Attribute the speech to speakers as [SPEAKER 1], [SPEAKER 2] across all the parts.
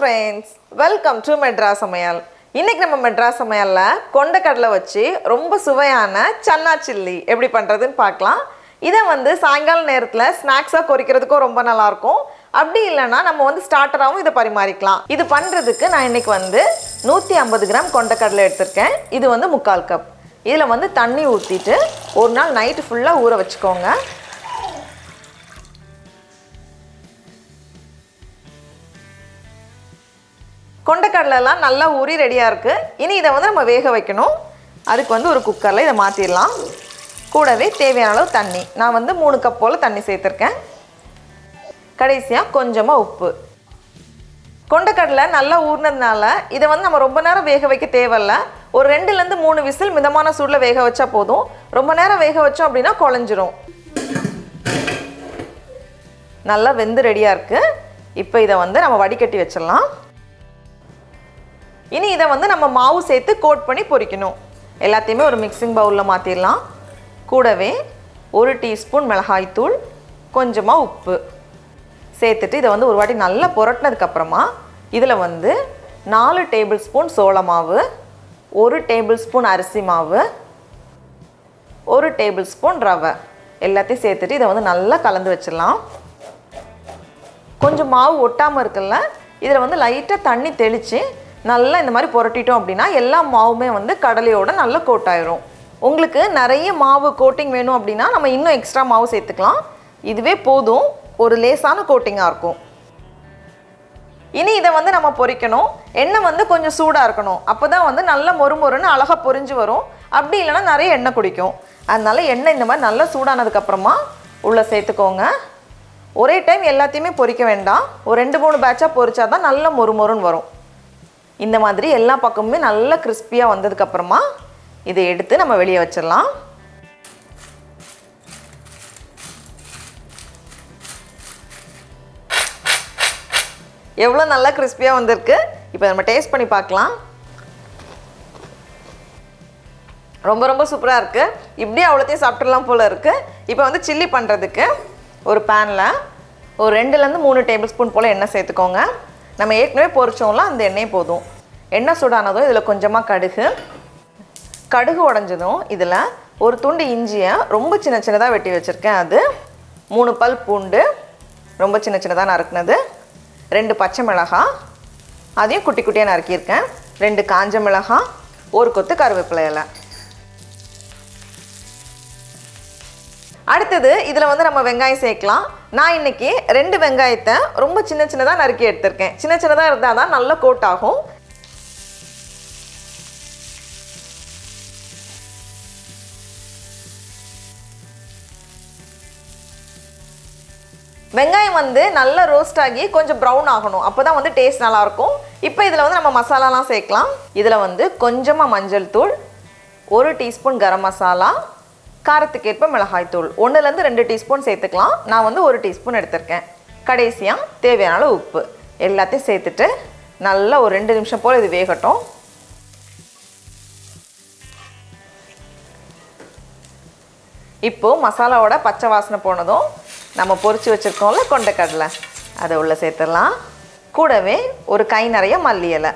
[SPEAKER 1] friends, welcome to Madras Samayal. இன்னைக்கு நம்ம மெட்ராஸ் சமையல்ல கொண்டக்கடலை வச்சு ரொம்ப சுவையான சன்னா சில்லி எப்படி பண்றதுன்னு பார்க்கலாம். இதை வந்து சாயங்கால நேரத்துல ஸ்நாக்ஸா கொறிக்கிறதுக்கு ரொம்ப நல்லா இருக்கும். அப்படி இல்லனா நம்ம வந்து ஸ்டார்ட்டராவும் இத பரிமாறிக்கலாம். இது பண்றதுக்கு நான் இன்னைக்கு வந்து 150 கிராம் கொண்டக்கடலை எடுத்துர்க்கேன். இது வந்து 1/4 கப். இதுல வந்து தண்ணி ஊத்திட்டு ஒரு நாள் நைட் ஃபுல்லா ஊற வச்சுக்கோங்க. கொண்டக்கடலைலாம் நல்லா ஊறி ரெடியா இருக்கு. இனி இத வந்து நம்ம வேக வைக்கணும். அதுக்கு வந்து ஒரு குக்கர்ல இத மாத்திரலாம். கூடவே தேவையான அளவு தண்ணி. நான் வந்து 3 கப் போல தண்ணி சேர்த்திருக்கேன். கடைசியா கொஞ்சமா உப்பு. கொண்டக்கடலை நல்லா ஊறினதுனால இத வந்து நம்ம ரொம்ப நேரம் வேக வைக்க தேவையில்ல. ஒரு 2 ல இருந்து 3 விசில் மிதமான சூடுல வேக வச்சா போதும். ரொம்ப நேரம் வேக வச்சோம் அப்படினா குழஞ்சிரும். நல்லா வெந்து ரெடியா இருக்கு. இப்போ இத வந்து நம்ம வடிகட்டி வச்சிரலாம். இனி இத வந்து நம்ம மாவு சேர்த்து கோட் பண்ணி பொரிக்கணும். எல்லாத்தையுமே ஒரு மிக்சிங் பவுல்ல மாத்திரலாம். கூடவே 1 டீஸ்பூன் மிளகாய் தூள், கொஞ்சமா உப்பு சேர்த்துட்டு இத வந்து ஒரு வாட்டி நல்லா புரட்டினதுக்கு அப்புறமா இதுல வந்து 4 டேபிள் ஸ்பூன் சோள மாவு, 1 டேபிள் ஸ்பூன் அரிசி மாவு, 1 டேபிள் ஸ்பூன் ரவை எல்லாத்தையும் சேர்த்துட்டு இத வந்து நல்லா கலந்து வச்சிரலாம். கொஞ்சம் மாவு ஒட்டாம இருக்குல்ல, இதுல வந்து லைட்டா தண்ணி தெளிச்சு நல்லா இந்த மாதிரி புரட்டிட்டோம் அப்படினா எல்லா மாவுமே வந்து கடலையோட நல்லா கோட் ஆயிரும். உங்களுக்கு நிறைய மாவு கோட்டிங் வேணும் அப்படினா நம்ம இன்னும் எக்ஸ்ட்ரா மாவு சேர்த்துக்கலாம். இதுவே போதும், ஒரு லேசான கோட்டிங்கா இருக்கும். இனி இத வந்து நம்ம பொரிக்கணும். எண்ணெய் வந்து கொஞ்சம் சூடா இருக்கணும். அப்பதான் வந்து நல்ல மொறுமொறுன்னு அழகா பொரிஞ்சு வரும். அப்படி இல்லனா நிறைய எண்ணெய் குடிக்கும். அதனால எண்ணெய் இந்த மாதிரி நல்லா சூடானதுக்கு அப்புறமா உள்ள சேர்த்துக்கோங்க. ஒரே டைம் எல்லாத்தையுமே பொரிக்க வேண்டாம். ஒரு 2-3 பேட்சா பொரிச்சாதான் நல்ல மொறுமொறுன்னு வரும். இந்த மாதிரி எல்லா பக்கமுமே நல்லா கிறிஸ்பியா வந்ததுக்கு அப்புறமா இதை எடுத்து நம்ம வெளியே வச்சிரலாம். எவ்வளவு நல்லா கிறிஸ்பியா வந்திருக்கு. இப்போ நம்ம டேஸ்ட் பண்ணி பார்க்கலாம். ரொம்ப சூப்பரா இருக்கு. இப்படியே அவ்வளோத்தையும் சாப்பிட்டுலாம் போல இருக்கு. இப்போ வந்து சில்லி பண்றதுக்கு ஒரு பேன்ல ஒரு 2 ல இருந்து 3 டேபிள் ஸ்பூன் போல எண்ணெய் சேர்த்துக்கோங்க. நம்ம ஏற்கனவே பொரிச்சோம்ல அந்த எண்ணெய் போதும். எண்ணெய் சூடானதும் இதில் கொஞ்சமாக கடுகு உடைஞ்சதும் இதில் ஒரு துண்டு இஞ்சியை ரொம்ப சின்னதாக வெட்டி வச்சுருக்கேன். அது 3 பல் பூண்டு ரொம்ப சின்னதாக நறுக்குனது, 2 பச்சை மிளகாய் அதையும் குட்டி குட்டியாக நறுக்கியிருக்கேன், 2 காஞ்ச மிளகாய், 1 கொத்து கருவேப்பிலை இலை. அடுத்தது இதில் வந்து நம்ம வெங்காயம் சேர்க்கலாம். நான் இன்னைக்கு 2 வெங்காயத்தை ரொம்ப சின்னதாக நறுக்கி எடுத்திருக்கேன். சின்னதாக இருந்தால் தான் நல்லா கோட் ஆகும். வெங்காயம் வந்து நல்லா ரோஸ்ட் ஆகி கொஞ்சம் ப்ரௌன் ஆகணும். அப்போதான் வந்து டேஸ்ட் நல்லா இருக்கும். இப்போ இதில் வந்து நம்ம மசாலாலாம் சேர்க்கலாம். இதில் வந்து கொஞ்சமாக மஞ்சள் தூள், 1 டீஸ்பூன் கரம் மசாலா, காரத்துக்கேற்ப மிளகாய் தூள் 1 ல இருந்து 2 டீஸ்பூன் சேர்த்துக்கலாம். நான் வந்து 1 டீஸ்பூன் எடுத்திருக்கேன். கடைசியாக தேவையான அளவு உப்பு எல்லாத்தையும் சேர்த்துட்டு நல்லா ஒரு 2 நிமிஷம் போல் இது வேகட்டும். இப்போ மசாலாவோட பச்சை வாசனை போனதும் நம்ம பொரிச்சு வச்சிருக்கோம்ல கொண்டக்கடலை அதை உள்ள சேர்த்துடலாம். கூடவே ஒரு கை நிறைய மல்லி இலை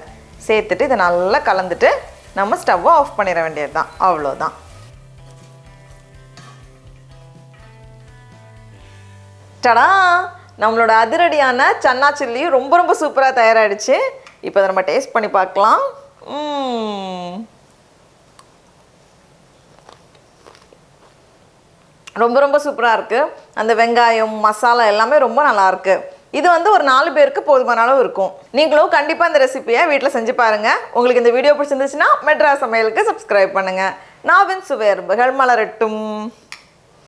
[SPEAKER 1] சேர்த்துட்டு இதை நல்லா கலந்துட்டு நம்ம ஸ்டவ்வை ஆஃப் பண்ணிட வேண்டியது தான். அவ்வளோதான். டடா, நம்மளோட அதிரடியான சன்னா சில்லி ரொம்ப சூப்பராக தயாராகிடுச்சு. இப்போ அதை நம்ம டேஸ்ட் பண்ணி பார்க்கலாம். ரொம்ப சூப்பராக இருக்குது. அந்த வெங்காயம் மசாலா எல்லாமே ரொம்ப நல்லா இருக்கு. இது வந்து ஒரு 4 பேருக்கு போதுமான அளவு இருக்கும். நீங்களும் கண்டிப்பாக இந்த ரெசிபியை வீட்டில் செஞ்சு பாருங்கள். உங்களுக்கு இந்த வீடியோ பிடிச்சிருந்துச்சுன்னா மெட்ராஸ் சமையலுக்கு சப்ஸ்கிரைப் பண்ணுங்கள். நாவின் சுவையரும்புகள் மலரட்டும்.